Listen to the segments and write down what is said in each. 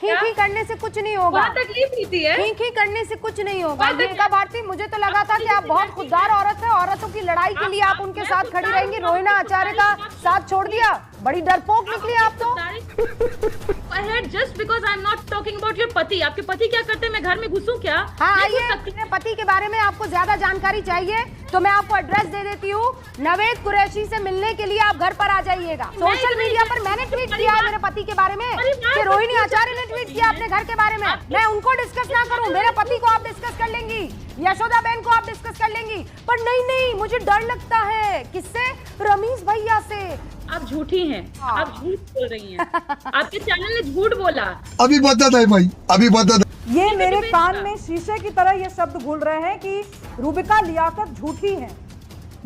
ही करने से कुछ नहीं होगा। तकलीफ होती है। ही करने से कुछ नहीं होगा। प्रियंका भारती, मुझे तो लगा था कि आप बहुत खुददार औरत है, औरतों की लड़ाई के लिए आप उनके साथ खड़ी रहेंगी। रोहिणी आचार्य का साथ छोड़ दिया, बड़ी डरपोक निकली आप तो। Just because I am not talking about your पति। आपके पति क्या करते हैं, मैं घर में घुसूं क्या? हाँ आइए, अपने पति के बारे में आपको ज्यादा जानकारी चाहिए तो मैं आपको एड्रेस दे देती हूँ। नवेद कुरैशी से मिलने के लिए आप घर पर आ जाइएगा। सोशल मीडिया पर मैंने ट्वीट किया है मेरे पति के बारे में कि रोहिणी आचार्य ने ट्वीट किया अपने घर के बारे में। मैं उनको डिस्कस ना करूं, मेरे पति को आप डिस्कस कर लेंगी, यशोदा बहन को आप डिस्कस कर लेंगी, पर नहीं, मुझे डर लगता है। किससे? रमीश भैया से। आप झूठी हैं, आप झूठ बोल रही हैं। आपके चैनल ने झूठ बोला। अभी बता है भाई, अभी बता। ये मेरे कान में शीशे की तरह ये शब्द घुल रहे हैं कि रूबिका लियाकत झूठी है।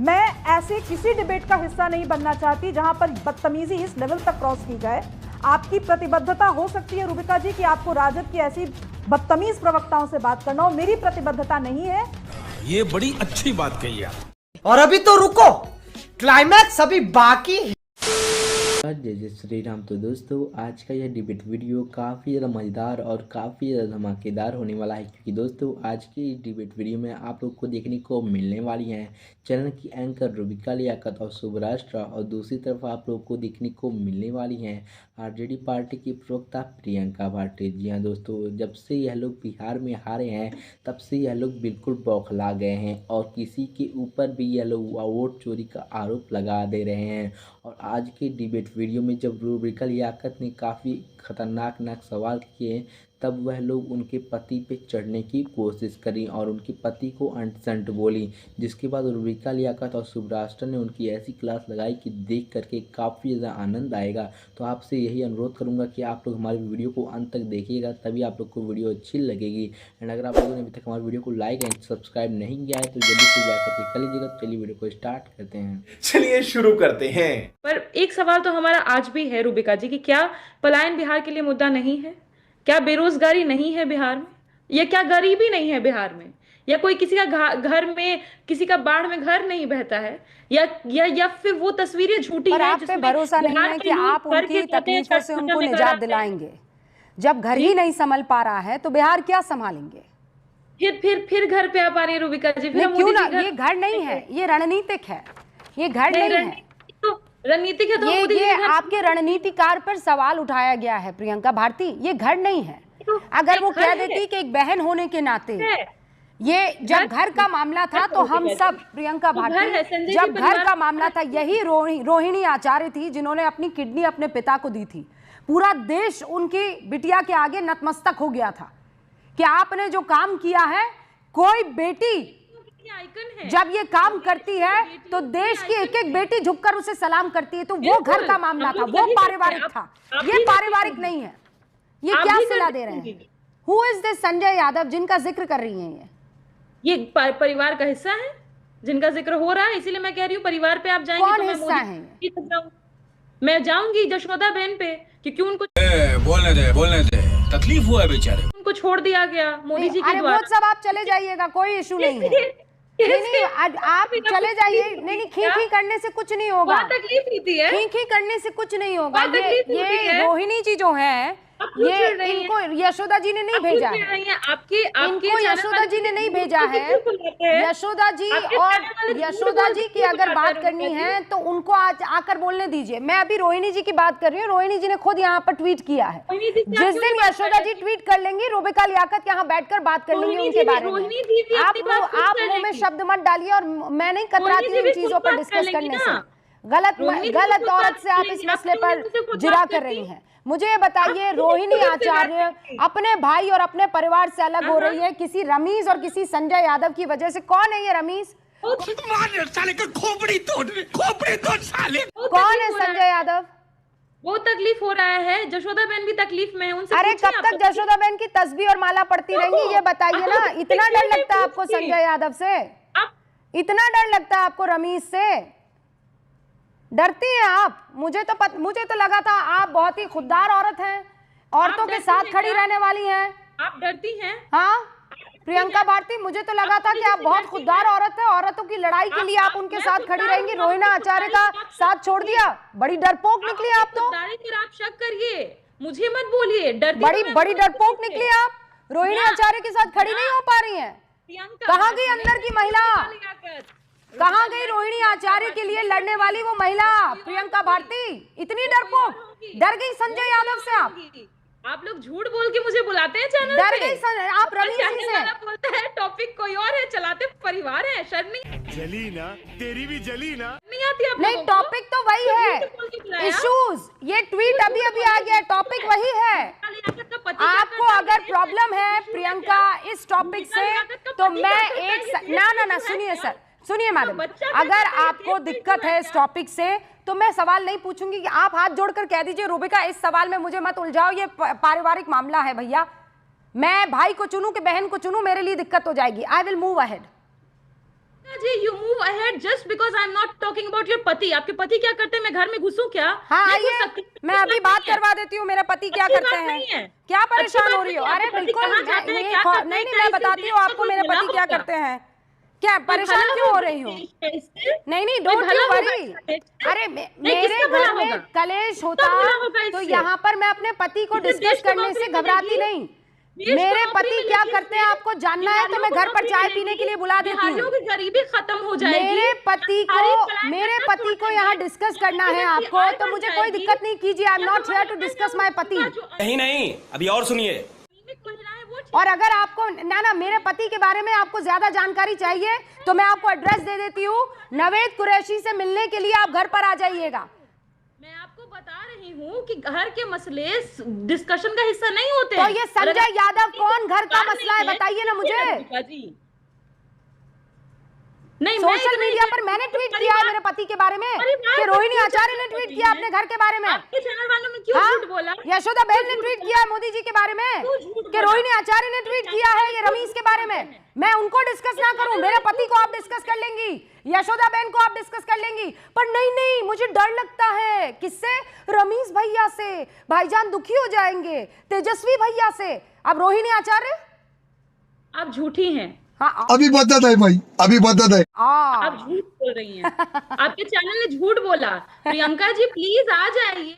मैं ऐसे किसी डिबेट का हिस्सा नहीं बनना चाहती जहां पर बदतमीजी इस लेवल तक क्रॉस की जाए। आपकी प्रतिबद्धता हो सकती है रूबिका जी कि आपको राजद की ऐसी बदतमीज प्रवक्ताओं से बात करना हो, मेरी प्रतिबद्धता नहीं है। ये बड़ी अच्छी बात कही है। और अभी तो रुको, क्लाइमैक्स अभी बाकी है। जय जय श्री राम। तो दोस्तों, आज का यह डिबेट वीडियो काफ़ी ज़्यादा मज़ेदार और काफ़ी ज़्यादा धमाकेदार होने वाला है, क्योंकि दोस्तों आज की डिबेट वीडियो में आप लोग को देखने को मिलने वाली हैं चैनल की एंकर रूबिका लियाकत और शुभ राष्ट्र, और दूसरी तरफ आप लोग को देखने को मिलने वाली हैं आरजेडी पार्टी की प्रवक्ता प्रियंका भारती। जी हाँ दोस्तों, जब से यह लोग बिहार में हारे हैं तब से यह लोग बिल्कुल बौखला गए हैं और किसी के ऊपर भी यह लोग वोट चोरी का आरोप लगा दे रहे हैं। और आज के डिबेट वीडियो में जब रूबिका लियाकत ने काफ़ी खतरनाक सवाल किए तब वह लोग उनके पति पे चढ़ने की कोशिश करी और उनके पति को अंट संट बोली, जिसके बाद रूबिका लियाकत और शुभ राष्ट्र ने उनकी ऐसी क्लास लगाई कि देख करके काफ़ी ज़्यादा आनंद आएगा। तो आपसे यही अनुरोध करूंगा कि आप लोग हमारी वीडियो को अंत तक देखिएगा, तभी आप लोग को वीडियो अच्छी लगेगी। एंड अगर आप लोगों ने अभी तक हमारी वीडियो को लाइक एंड सब्सक्राइब नहीं किया है तो जल्दी से जाकर के कर लीजिएगा। चलिए वीडियो को स्टार्ट करते हैं। चलिए शुरू करते हैं। पर एक सवाल तो हमारा आज भी है रूबिका जी कि क्या पलायन बिहार के लिए मुद्दा नहीं है? क्या बेरोजगारी नहीं है बिहार में? या क्या गरीबी नहीं है बिहार में? या कोई किसी का घर में, किसी का बाढ़ में घर नहीं बहता है? या फिर वो तस्वीरें झूठी पर हैं आप पे भरोसा नहीं है कि आप उनकी तकलीफों से उनको निजात दिलाएंगे? जब घर ही नहीं संभल पा रहा है तो बिहार क्या संभालेंगे? फिर घर पे आ पा रही है रूबिका जी? फिर क्यों ना? ये घर नहीं है, ये रणनीतिक है, ये घर नहीं है। रणनीतिक है तो ये आपके रणनीतिकार पर सवाल उठाया गया है प्रियंका भारती। ये घर नहीं है। अगर वो कह देती कि एक बहन होने के नाते, ये जब घर का मामला था तो हम सब, प्रियंका भारती, जब घर का मामला था यही रोहिणी आचार्य थी जिन्होंने अपनी किडनी अपने पिता को दी थी। पूरा देश उनकी बिटिया के आगे नतमस्तक हो गया था कि आपने जो काम किया है, कोई बेटी जब ये काम करती है तो देश की एक एक बेटी झुककर उसे सलाम करती है। तो वो घर का मामला था, वो पारिवारिक था, ये पारिवारिक नहीं है। ये क्या सिला दे रहे हैं? Who is this Sanjay Yadav जिनका जिक्र कर रही हैं? ये परिवार का हिस्सा है जिनका जिक्र हो रहा है, इसीलिए मैं कह रही हूँ परिवार पे आप जाएंगे कौन हिस्सा है? मैं जाऊंगी यशोदा बहन पे, क्योंकि उनको बोलने दे, तकलीफ हुआ है बेचारे, उनको छोड़ दिया गया मोदी जी के द्वारा। वो सब आप चले जाइएगा, कोई इशू नहीं है। नहीं, आप चले जाइए। नहीं, खी करने से कुछ नहीं होगा। तकलीफ होती है, खी करने से कुछ नहीं होगा। ये रोहिणी जी जो है, ये इनको यशोदा जी ने नहीं भेजा है। इनको यशोदा जी ने नहीं भेजा है। यशोदा जी की अगर बात करनी है तो उनको आज आकर बोलने दीजिए। मैं अभी रोहिणी जी की बात कर रही हूँ। रोहिणी जी ने खुद यहाँ पर ट्वीट किया है। जिस दिन यशोदा जी ट्वीट कर लेंगी, रूबिका लियाकत यहाँ बैठकर बात कर लेंगी उनके बारे में। आप मुंह में शब्द मत डालिए, और मैं नहीं कतराती इन चीजों पर डिस्कस करने से। गलत औरत से आप इस मसले पर जिरा कर रही हैं। मुझे ये बताइए, रोहिणी आचार्य अपने भाई और अपने परिवार से अलग हो रही है किसी रमीज और किसी संजय यादव की वजह से। कौन है ये रमीज? खोपड़ी तोड़ साले। कौन है संजय यादव? वो तकलीफ हो रहा है, यशोदा बहन भी तकलीफ में है। उनसे अरे कब तक यशोदा बहन की तस्बीह और माला पड़ती रहेंगी, ये बताइए ना। इतना डर लगता है आपको संजय यादव से? इतना डर लगता है आपको रमीज से? डरती हैं आप? मुझे तो लगा था आप बहुत ही खुददार औरत हैं, औरतों के साथ खड़ी रहने वाली हैं। आप डरती हैं? हाँ प्रियंका भारती, मुझे तो लगा था कि आप बहुत खुददार औरत है, औरतों की लड़ाई के लिए आप उनके साथ खड़ी रहेंगी। रोहिणी आचार्य का साथ छोड़ दिया, बड़ी डरपोक निकली आप तो। आप शक करिए, मुझे मत बोलिए, डरती बड़ी तो मैं बड़ी बहुत डरपोक कुछ निकली है। आप। रोहिणी आचार्य के साथ खड़ी नहीं हो पा रही हैं। प्रियंका, कहाँ गई अंदर की महिला? लियाकत। कहाँ गई रोहिणी आचार्य के लिए लड़ने वाली वो महिला प्रियंका भारती? इतनी डरपोक, डर गई संजय यादव से आप लोग झूठ बोल के मुझे बुलाते हैं चैनल डर पे। गई आप रमीज चैनल जी से। वाला बोलता है टॉपिक कोई और है, चलाते परिवार है, शर्म नहीं जली ना, तेरी भी जली ना। आती आप नहीं, लोगों को? टॉपिक तो वही झूठ बोल के है, बुलाया। इश्यूज। ये ट्वीट अभी अभी आ गया, टॉपिक वही है। लियाकत का पति क्या आपको करता है? अगर प्रॉब्लम है issue प्रियंका क्या? इस टॉपिक से, लियाकत का तो पति मैं क्या करता है? एक ये ना issue है सुनिए क्या? सर, सुनिए मैडम, बच्चा क्या अगर करता है? आपको ये दिक्कत है इस टॉपिक से तो मैं सवाल नहीं पूछूंगी कि आप हाथ जोड़कर कह दीजिए रूबिका इस सवाल में मुझे मत उलझाओ, ये पारिवारिक मामला है भैया। मैं भाई को चुनूं कि बहन को चुनूं, मेरे लिए दिक्कत हो जाएगी। I will move ahead. जी, you move ahead just because I'm not talking about your पति। आपके पति क्या करते हैं? मैं घर में घुसूं क्या? हाँ नहीं घुस आइए, सकती। मैं अभी बात करवा देती हूँ मेरे पति क्या अच्छी करते बात नहीं हैं। है। क्या अच्छी परेशान बात हो रही हो? नहीं है। अरे आपके पति बिल्कुल कहाँ जाते हैं, ये क्या करते हैं, नहीं, क्या मैं इसे बताती हूँ देख आपको के मेरे कोई पति भला क्या होगा? करते हैं। क्या परेशान भला क्यों हो होगा रही हो? इससे? नहीं, कोई डोंट भला यू होगा वरी। इससे? अरे नहीं, मेरे किसका भला घर में होगा? कलेश होता किसका भला होगा तो इससे? यहाँ पर मैं अपने पति को इसे डिस्कस देश को करने नौकरी से घबराती मिलेगी। नहीं। देश को मेरे नौकरी पति क्या मिलेगी करते हैं इससे? आपको जानना है तो मैं घर पर चाय पीने के लिए बुला देती बिहारियों हूँ। की गरीबी खत्म हो जाएगी। मेरे पति सारी पलायन मेरे करना पति को छोड़ यहाँ देंगे। डिस्कस करना है जबकि आपको, आय तो बढ़ मुझे कोई जाएगी। दिक्कत नहीं कीजिए। आई एम या नॉट तो हियर टू हमारे डिस्कस माई पति। नहीं नहीं, अभी और सुनिए। और अगर आपको ना मेरे पति के बारे में आपको ज्यादा जानकारी चाहिए तो मैं आपको एड्रेस दे देती हूँ। नवेद कुरैशी से मिलने के लिए आप घर पर आ जाइएगा। मैं आपको बता रही हूँ कि घर के मसले डिस्कशन का हिस्सा नहीं होते तो हैं। ये और अगर संजय यादव कौन घर का नहीं मसला है बताइए ना मुझे। रूबिका जी। नहीं, मैं सोशल इतना मीडिया ही- पर मैंने ट्वीट किया है मेरे पति के बारे में परिवार कि पर रोहिणी क्यों आचार्य ने चर्चा ट्वीट कर किया रही अपने घर के बारे में। आपके चैनल वालों ने क्यों हाँ? झूठ बोला? यशोदा बहन ने क्यों ट्वीट झूठ किया है मोदी जी के बारे में क्यों झूठ कि बोला? रोहिणी आचार्य ने ट्वीट किया है ये रमीज के बारे में। मैं उनको डिस्कस ना करूं, मेरे पति को आप डिस्कस कर लेंगी, यशोदा बहन को आप डिस्कस कर लेंगी, पर नहीं, मुझे डर लगता है। किससे? रमीज भैया से। भाईजान दुखी हो जाएंगे। तेजस्वी भैया से। अब रोहिणी आचार्य आप झूठी हैं। हाँ अभी बदत है भाई, अभी बदत है। आप झूठ बोल रही हैं। आपके चैनल ने झूठ बोला। प्रियंका जी प्लीज आ जाइए।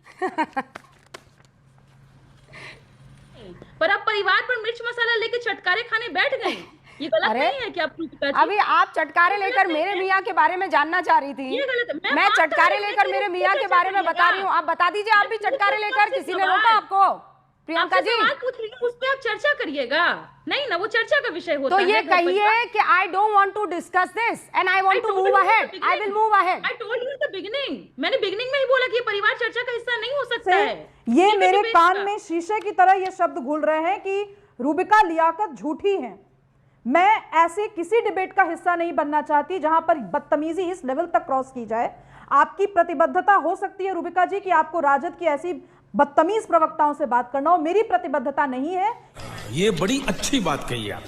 पर आप परिवार पर मिर्च मसाला लेके चटकारे खाने बैठ गए। ये गलत अरे, नहीं है क्या प्रियंका जी? अभी आप चटकारे लेकर मेरे मियाँ के बारे में जानना चाह रही थी। ये गलत है। मैं बात कर चटकारे रही हूँ, लेकर मेरे मियाँ के बारे में बता रही हूँ। आप बता दीजिए, आप भी चटकारे लेकर, किसी ने रोका आपको? प्रियंका आपसे जी सवाल पूछ रही हूँ, उस पे आप चर्चा करिएगा। नहीं ना, वो चर्चा का विषय होता तो है। ये घर परिवार। कहिए कि I don't want to discuss this and I want to move ahead. I will move ahead. I told you at the beginning। मैंने बिगिनिंग में ही बोला कि ये परिवार चर्चा का हिस्सा नहीं हो सकता है। ये भी मेरे debate कान का। में शीशे की तरह ये शब्द घुल रहे हैं कि रूबिका लियाकत झूठी हैं। मैं ऐसे किसी डिबेट का हिस्सा नहीं बनना चाहती जहां पर बदतमीजी इस लेवल तक क्रॉस की जाए। आपकी प्रतिबद्धता हो सकती है रूबिका जी कि आपको राजद की ऐसी बदतमीज प्रवक्ताओं से बात करना हो। मेरी प्रतिबद्धता नहीं है ये बड़ी अच्छी बात कही आप।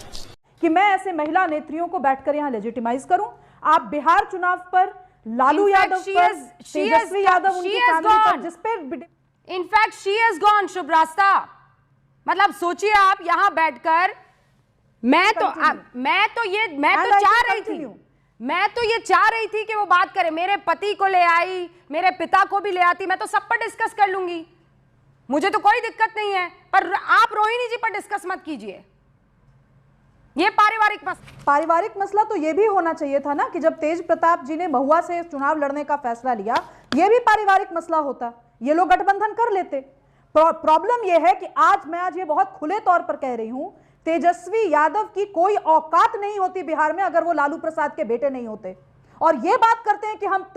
कि मैं ऐसे महिला नेत्रियों को बैठकर यहां लेजिटिमाइज करूं। आप बिहार चुनाव पर Lalu In fact, Yadav she पर, has- तेजस्वी यादव उनकी she has फैमिली पर, gone। जिस पे इनफैक्ट शी इज गॉन। शुभ रास्ता। मतलब सोचिए आप यहां बैठकर, मैं तो Continue। And I चाह can रही थी, continue। मैं तो ये चाह रही थी कि वो बात करे। मेरे पति को ले आई, मेरे पिता को भी ले आती, मैं तो सब पर डिस्कस कर लूंगी, मुझे तो कोई दिक्कत नहीं है। पर आप रोहिणी जी पर डिस्कस मत कीजिए। ये पारिवारिक मसला तो ये भी होना चाहिए था ना कि जब तेज प्रताप जी ने महुआ से चुनाव लड़ने का फैसला लिया, ये भी पारिवारिक मसला होता, ये लोग गठबंधन कर लेते। प्रॉब्लम ये है कि आज ये बहुत खुले तौर पर कह रही हूं, तेजस्वी यादव की कोई औकात नहीं होती बिहार में अगर वो लालू प्रसाद के बेटे नहीं होते। और ये बात करते हैं कि हम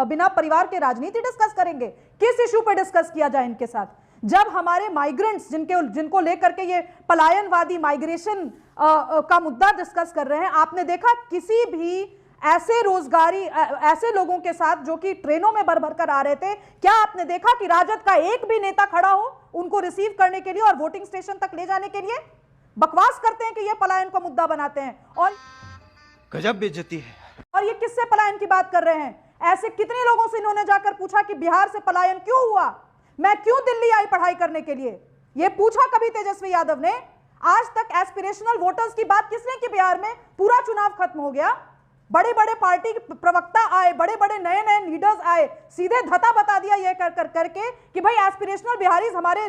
बिना परिवार के राजनीति डिस्कस करेंगे। किस इशू पे डिस्कस किया जाए इनके साथ? जब हमारे माइग्रेंट्स जिनको लेकर के ये पलायनवादी माइग्रेशन का मुद्दा डिस्कस कर रहे हैं, आपने देखा किसी भी ऐसे लोगों के साथ जो कि ट्रेनों में भर भर कर आ रहे थे, क्या आपने देखा कि राजद का एक भी नेता खड़ा हो उनको रिसीव करने के लिए और वोटिंग स्टेशन तक ले जाने के लिए? बकवास करते हैं कि ये पलायन का मुद्दा बनाते हैं। और गजब बेइज्जती है। और ये किससे पलायन की बात कर रहे हैं? ऐसे कितने लोगों से इन्होंने जाकर पूछा कि बिहार से पलायन क्यों हुआ, मैं क्यों दिल्ली आई पढ़ाई करने के लिए? ये पूछा कभी तेजस्वी यादव ने? आज तक एस्पिरेशनल वोटर्स की बात किसने की बिहार में? पूरा चुनाव खत्म हो गया, बड़े बड़े पार्टी प्रवक्ता आए, बड़े बड़े नए नए लीडर्स आए, सीधे धता बता दिया ये कर करके कि भाई एस्पिरेशनल बिहारीज हमारे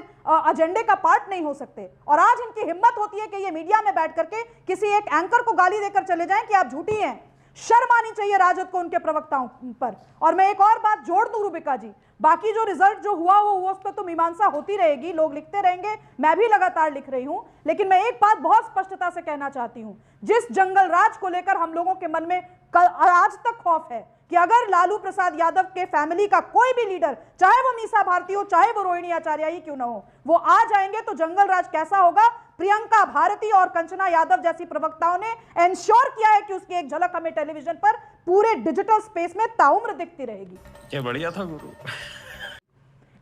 एजेंडे का पार्ट नहीं हो सकते। और आज इनकी हिम्मत होती है कि ये मीडिया में बैठ करके किसी एक एंकर को गाली देकर चले जाएं कि आप झूठी हैं। शर्म आनी चाहिए राजद को उनके प्रवक्ताओं पर। और मैं एक और बात जोड़ दूं रूबिका जी, बाकी जो रिजल्ट जो हुआ वो उस पर तो मीमांसा होती रहेगी, लोग लिखते रहेंगे, मैं भी लगातार लिख रही हूं, लेकिन मैं एक बात बहुत स्पष्टता से कहना चाहती हूं, जिस जंगल राज को लेकर हम लोगों के मन में आज तक खौफ है कि अगर लालू प्रसाद यादव के फैमिली का कोई भी लीडर, चाहे वो मीसा भारती हो, चाहे वो रोहिणी आचार्य ही क्यों ना हो, वो आ जाएंगे तो जंगल राज कैसा होगा, प्रियंका भारती और कंचना यादव जैसी प्रवक्ताओं ने एंश्योर किया है कि उसकी एक झलक हमें टेलीविजन पर पूरे डिजिटल स्पेस में ताउम्र दिखती रहेगी। क्या बढ़िया था गुरु।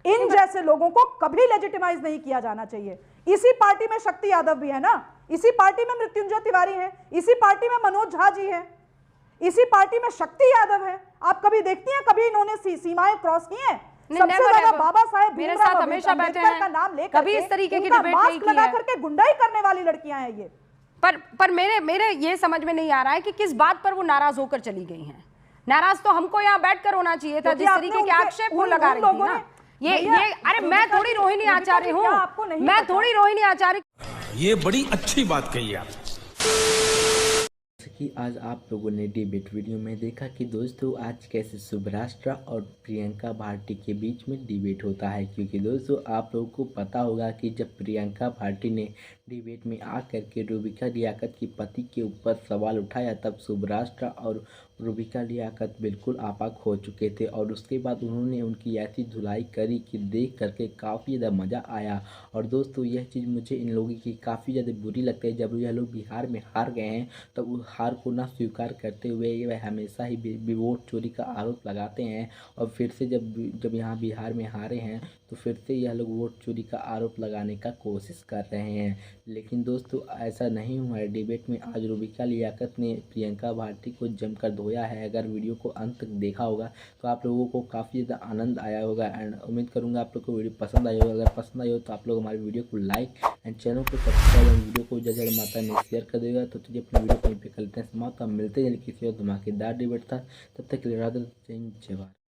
इन जैसे लोगों को कभी लेजिटिमाइज नहीं किया जाना चाहिए। इसी पार्टी में शक्ति यादव भी है ना, इसी पार्टी में मृत्युंजय तिवारी है, इसी पार्टी में मनोज झा जी है, इसी पार्टी में शक्ति यादव है। आप कभी देखती हैं कभी इन्होंने सीमाएं क्रॉस की हैं? सबसे ज्यादा बाबा साहेब मेरे साथ हमेशा बैठे हैं, का नाम लेकर कभी इस तरीके की डिबेट नहीं की है। लगा करके गुंडाई करने वाली लड़कियां हैं ये। पर मेरे ये समझ में नहीं आ रहा है कि किस बात पर वो नाराज होकर चली गई हैं। नाराज तो हमको यहाँ बैठकर होना चाहिए था, जिस तरीके के आक्षेप वो लगा रही थी ना। ये अरे मैं थोड़ी रोहिणी आचार्य हूँ, मैं थोड़ी रोहिणी आचार्य। ये बड़ी अच्छी बात कही आप। कि आज आप लोगों ने डिबेट वीडियो में देखा कि दोस्तों आज कैसे सुभराष्ट्रा और प्रियंका भारती के बीच में डिबेट होता है, क्योंकि दोस्तों आप लोगों को पता होगा कि जब प्रियंका भारती ने डिबेट में आकर के रूबिका लियाकत की पति के ऊपर सवाल उठाया, तब सुभराष्ट्रा और रूबिका लियाकत बिल्कुल आपाक हो चुके थे। और उसके बाद उन्होंने उनकी ऐसी धुलाई करी कि देख करके काफ़ी ज़्यादा मज़ा आया। और दोस्तों यह चीज़ मुझे इन लोगों की काफ़ी ज़्यादा बुरी लगती है। जब यह लोग बिहार में हार गए हैं तब तो हार को ना स्वीकार करते हुए वह हमेशा ही वोट चोरी का आरोप लगाते हैं, और फिर से जब यहाँ बिहार में हारे हैं तो फिर से यह लोग वोट चोरी का आरोप लगाने का कोशिश कर रहे हैं। लेकिन दोस्तों ऐसा नहीं हुआ है। डिबेट में आज रूबिका लियाकत ने प्रियंका भारती को जमकर धोया है। अगर वीडियो को अंत तक देखा होगा तो आप लोगों को काफ़ी ज़्यादा आनंद आया होगा, एंड उम्मीद करूँगा आप लोग को वीडियो पसंद आई होगा। अगर पसंद आई हो तो आप लोग हमारे वीडियो को लाइक एंड चैनल को सब्सक्राइब एंड वीडियो को जय जय माता में शेयर कर देगा। तो तुझे अपनी वीडियो कहीं पे कर लेते हैं समाप्त। हम मिलते हैं किसी और धमाकेदार डिबेट था, तब तक के लिए राधे जय भारत।